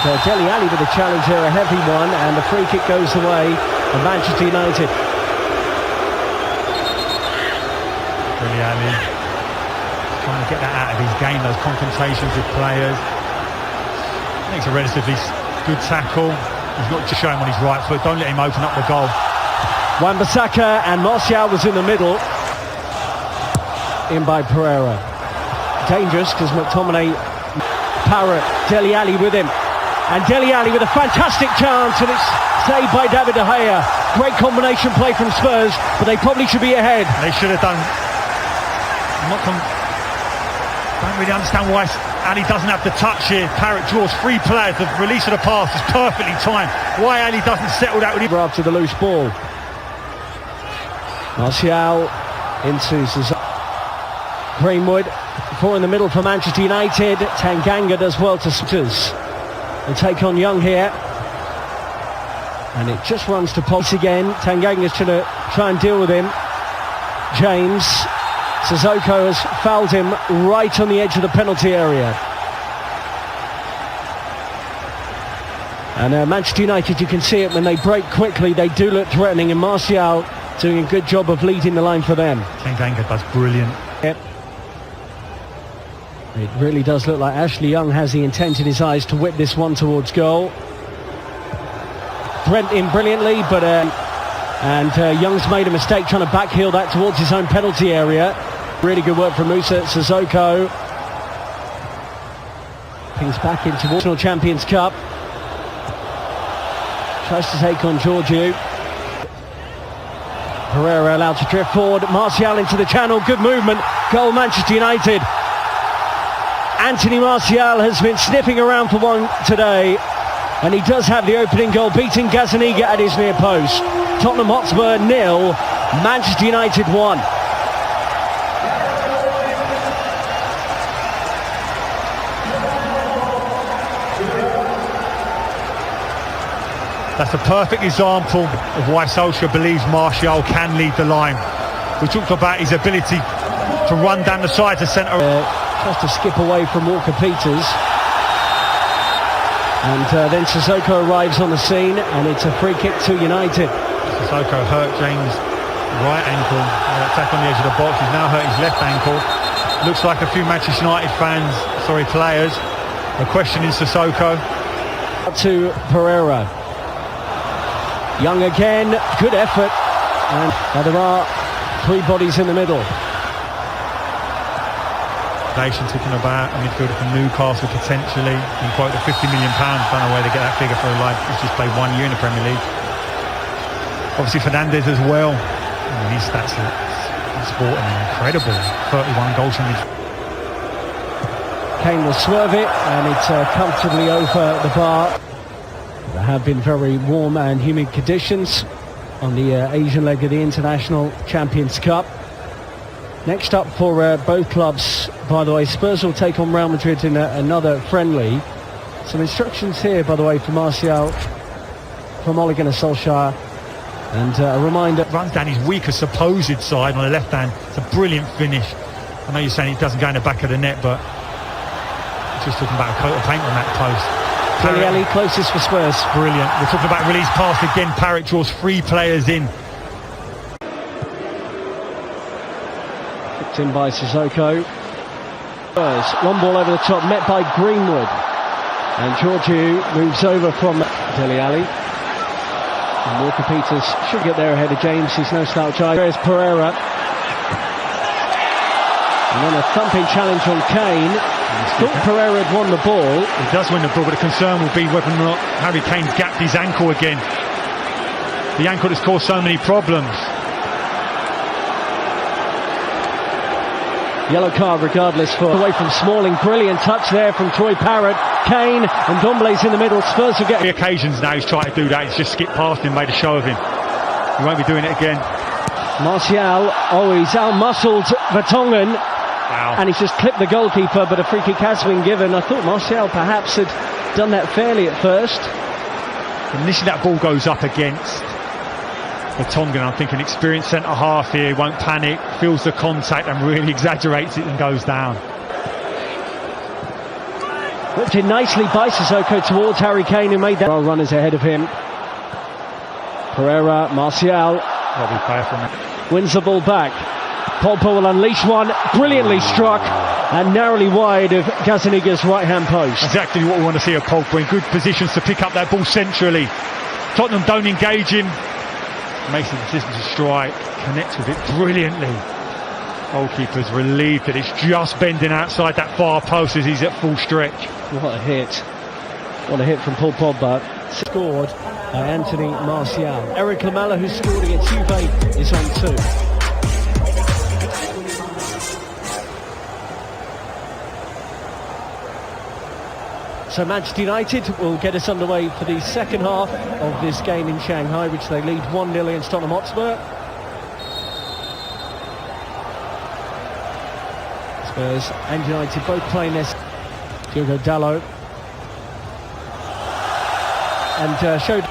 Dele Alli with the challenge there, a heavy one, and the free kick goes the way of Manchester United. Dele Alli trying to get that out of his game, those confrontations with players. I think it's a relatively good tackle. He's got to show him on his right foot. Don't let him open up the goal. Wan-Bissaka and Martial was in the middle. In by Pereira. Dangerous because McTominay, Parrott, Dele Alli with him. And Dele Alli with a fantastic chance, and it's saved by David De Gea. Great combination play from Spurs, but they probably should be ahead. They should have done. Don't really understand why Ali doesn't have the touch here. Parrott draws three players. The release of the pass is perfectly timed. Why Ali doesn't settle that with him? After the loose ball. Martial into Greenwood. Four in the middle for Manchester United. Tanganga does well to Souters. They take on Young here. And it just runs to Pulse again. Tanganga's trying to try and deal with him. James. Sissoko has fouled him right on the edge of the penalty area. And Manchester United, you can see it when they break quickly, they do look threatening, and Martial doing a good job of leading the line for them. Tanganga does brilliant. Yep. It really does look like Ashley Young has the intent in his eyes to whip this one towards goal. Brent in brilliantly, but Young's made a mistake trying to backheel that towards his own penalty area. Really good work from Musa Sissoko. Pings back into National Champions Cup. Tries to take on Georgiou. Pereira allowed to drift forward. Martial into the channel. Good movement. Goal Manchester United. Anthony Martial has been sniffing around for one today. And he does have the opening goal, beating Gazzaniga at his near post. Tottenham Hotspur 0, Manchester United 1. That's a perfect example of why Solskjaer believes Martial can lead the line. We talked about his ability to run down the side to centre. Tries to skip away from Walker Peters. And then Sissoko arrives on the scene, and it's a free kick to United. Sissoko hurt James' right ankle. Attack on the edge of the box. He's now hurt his left ankle. Looks like a few Manchester United players are questioning Sissoko. To Pereira. Young again, good effort. And there are three bodies in the middle. Talking about a midfielder from Newcastle potentially. You can quote the £50 million. Don't know where they get that figure for a lad who's just played 1 year in the Premier League. Obviously Fernandes as well. His stats are sporting incredible. 31 goals from his. Kane will swerve it, and it's comfortably over the bar. There have been very warm and humid conditions on the Asian leg of the International Champions Cup. Next up for both clubs, by the way, Spurs will take on Real Madrid in another friendly. Some instructions here, by the way, for Martial from Ole Gunnar Solskjaer. And a reminder... Runs down his weaker supposed side on the left hand. It's a brilliant finish. I know you're saying it doesn't go in the back of the net, but just talking about a coat of paint on that post. Dele Alli closest for Spurs. Brilliant. We're talking about release pass again. Parrott draws three players in. In by Sissoko. Long ball over the top, met by Greenwood. And Georgiou moves over from Dele Alli. And Walker Peters should get there ahead of James. He's no slouch either. There's Pereira. And then a thumping challenge on Kane. Thought Pereira had won the ball. He does win the ball, but the concern will be whether or not Harry Kane gapped his ankle again. The ankle that's caused so many problems. Yellow card regardless for away from Smalling. Brilliant touch there from Troy Parrott. Kane and Dombele's in the middle. Spurs will get... The occasions now he's tried to do that. He's just skipped past him, made a show of him. He won't be doing it again. Martial, he's out-muscled Vertonghen. Wow. And he's just clipped the goalkeeper, but a free kick has been given. I thought Martial perhaps had done that fairly at first. Initially that ball goes up against Vertonghen. I'm thinking experienced centre-half here, won't panic, feels the contact and really exaggerates it and goes down. Whipped in nicely by Sissoko towards Harry Kane, who made that. Well, runners ahead of him. Pereira, Martial. Wins the ball back. Pogba will unleash one, brilliantly struck and narrowly wide of Gazaniga's right-hand post. Exactly what we want to see of Pogba, in good positions to pick up that ball centrally. Tottenham don't engage him. Makes the decision to strike, connects with it brilliantly. Goalkeeper's relieved that it's just bending outside that far post as he's at full stretch. What a hit. What a hit from Paul Pogba. Scored by Anthony Martial. Eric Lamela, who scored against Juve, is on 2. So Manchester United will get us underway for the second half of this game in Shanghai, which they lead 1-0 against Tottenham Hotspur. Spurs and United both playing this. Diogo Dalot. And showed.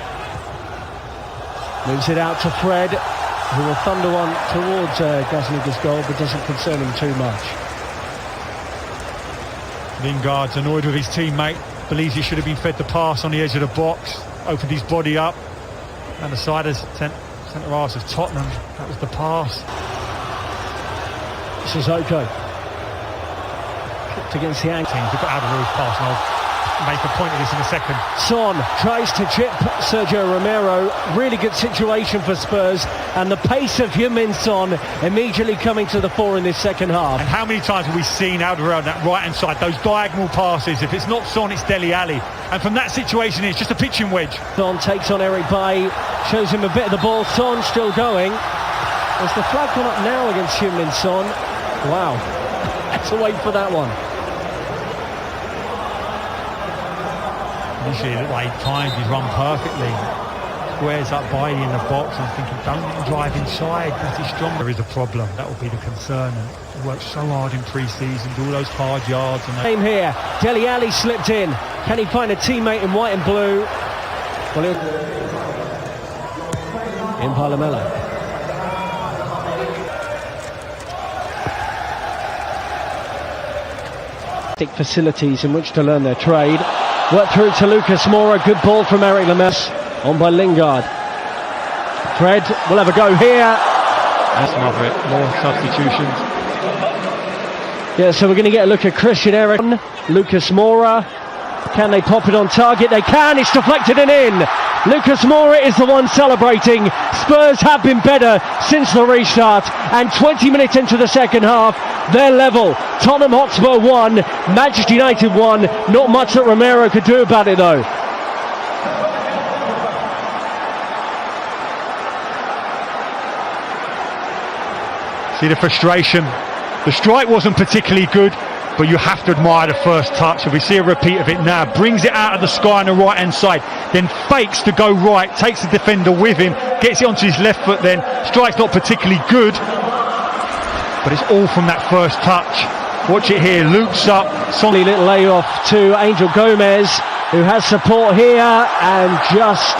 Moves it out to Fred, who will thunder one towards Gazaniga's goal, but doesn't concern him too much. Lingard's annoyed with his teammate, believes he should have been fed the pass on the edge of the box, opened his body up, and the centre-halves of Tottenham, that was the pass. Sissoko. Kicked against the ankle. They've got out of his pass, and I'll make a point of this in a second. Son tries to chip Sergio Romero. Really good situation for Spurs, and the pace of Heung-min Son immediately coming to the fore in this second half. And how many times have we seen Alderweireld on that right-hand side, those diagonal passes? If it's not Son, it's Dele Alli. And from that situation, it's just a pitching wedge. Son takes on Eric Bailly, shows him a bit of the ball. Son still going. Has the flag gone up now against Heung-min Son? Wow. Let's wait for that one. Initially, it looked like he timed his run perfectly. Squares up Bailly in the box. I'm thinking, don't let him drive inside because he's strong. There is a problem. That will be the concern. And he worked so hard in pre-season, do all those hard yards. And Same here. Dele Alli slipped in. Can he find a teammate in white and blue? Well, in Lamela. Facilities in which to learn their trade. Work through to Lucas Moura. Good ball from Eric Lamela. On by Lingard. Fred will have a go here. That's another it. More substitutions. Yeah, so we're going to get a look at Christian Eriksen. Lucas Moura. Can they pop it on target? They can. It's deflected and in. Lucas Moura is the one celebrating. Spurs have been better since the restart, and 20 minutes into the second half, they're level. Tottenham Hotspur 1, Manchester United 1. Not much that Romero could do about it though. See the frustration. The strike wasn't particularly good, but you have to admire the first touch. If we see a repeat of it now, brings it out of the sky on the right hand side, then fakes to go right, takes the defender with him, gets it onto his left foot then. Strike's not particularly good, but it's all from that first touch. Watch it here, loops up. Solid little layoff to Angel Gomez, who has support here, and just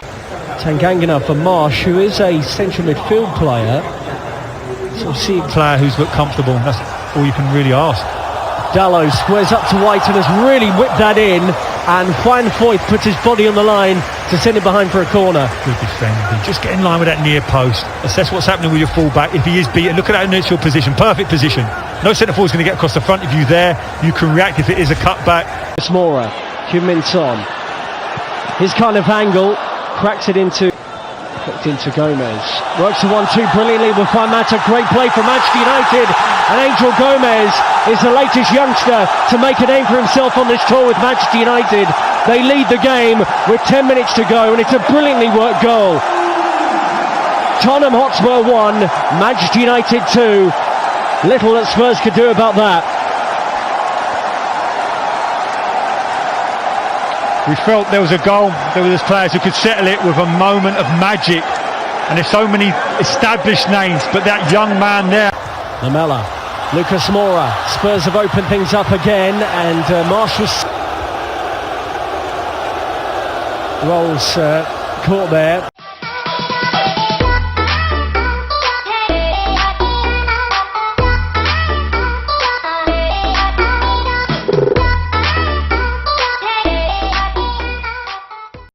Tangangana for Marsh, who is a central midfield player. So see a player who's looked comfortable, that's all you can really ask. Dalot squares up to White and has really whipped that in, and Juan Foyth puts his body on the line to send it behind for a corner. Good defending. Just get in line with that near post. Assess what's happening with your fullback. If he is beaten, look at that initial position. Perfect position. No centre forward is going to get across the front of you there. You can react if it is a cutback. Moura, Heung-min Son. His kind of angle, cracks it into Gomez. Works the 1-2 brilliantly with Juan Mata. Great play from Manchester United. And Angel Gomez is the latest youngster to make a name for himself on this tour with Manchester United. They lead the game with 10 minutes to go, and it's a brilliantly worked goal. Tottenham Hotspur 1, Manchester United 2. Little that Spurs could do about that. We felt there was a goal. There were players who could settle it with a moment of magic. And there's so many established names, but that young man there. Lamela, Lucas Moura. Spurs have opened things up again, and Marshall rolls caught there.